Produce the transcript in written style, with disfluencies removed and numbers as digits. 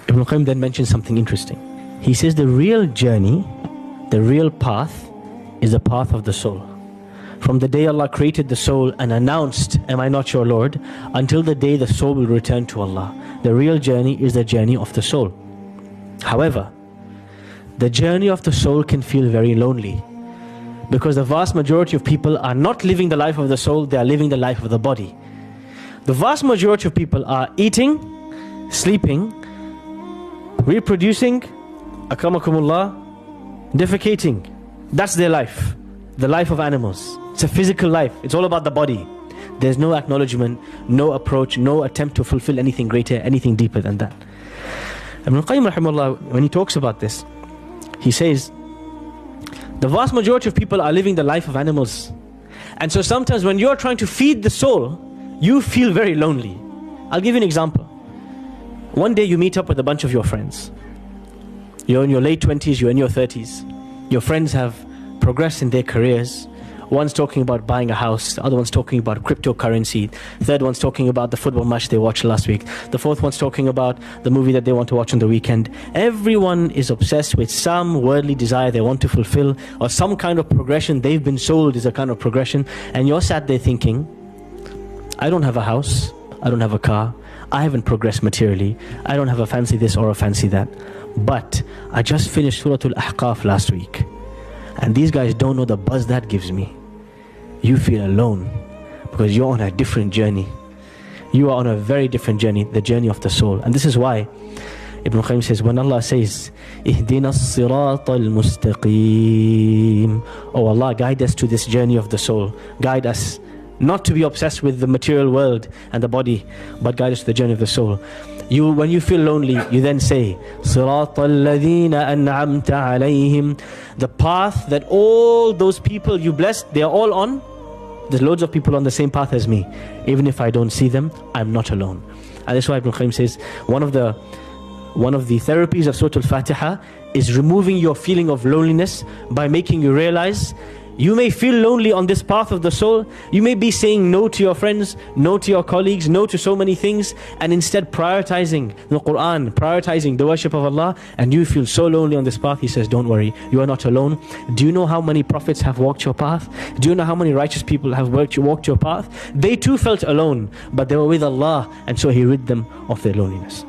Ibn Qayyim then mentions something interesting. He says the real journey, the real path, is the path of the soul. From the day Allah created the soul and announced, "Am I not your Lord?" until the day the soul will return to Allah. The real journey is the journey of the soul. However, the journey of the soul can feel very lonely, because the vast majority of people are not living the life of the soul, they are living the life of the body. The vast majority of people are eating, sleeping, reproducing, akramakumullah, defecating. That's their life, the life of animals. It's a physical life, it's all about the body. There's no acknowledgement, no approach, no attempt to fulfill anything greater, anything deeper than that. Ibn Qayyim rahimahullah, when he talks about this, he says, the vast majority of people are living the life of animals. And so sometimes when you're trying to feed the soul, you feel very lonely. I'll give you an example. One day you meet up with a bunch of your friends. You're in your late 20s, you're in your 30s. Your friends have progressed in their careers. One's talking about buying a house, the other one's talking about cryptocurrency, the third one's talking about the football match they watched last week, the fourth one's talking about the movie that they want to watch on the weekend. Everyone is obsessed with some worldly desire they want to fulfill, or some kind of progression they've been sold is a kind of progression. And you're sat there thinking, I don't have a house, I don't have a car, I haven't progressed materially, I don't have a fancy this or a fancy that, but I just finished Surah Al-Ahqaf last week, and these guys don't know the buzz that gives me. You feel alone because you're on a different journey. You are on a very different journey, the journey of the soul. And this is why Ibn Qayyim says, when Allah says, "Ihdina as-sirata al-mustaqim," oh Allah, guide us to this journey of the soul. Guide us not to be obsessed with the material world and the body, but guide us to the journey of the soul. When you feel lonely, you then say, صِرَاطَ الَّذِينَ أَنْعَمْتَ عَلَيْهِمْ, the path that all those people you blessed, they are all on. There's loads of people on the same path as me. Even if I don't see them, I'm not alone. And that's why Ibn Qayyim says, one of the therapies of Surah Al-Fatiha is removing your feeling of loneliness by making you realize you may feel lonely on this path of the soul. You may be saying no to your friends, no to your colleagues, no to so many things, and instead prioritizing the Quran, prioritizing the worship of Allah, and you feel so lonely on this path. He says, don't worry, you are not alone. Do you know how many prophets have walked your path? Do you know how many righteous people have walked your path? They too felt alone, but they were with Allah, and so He rid them of their loneliness.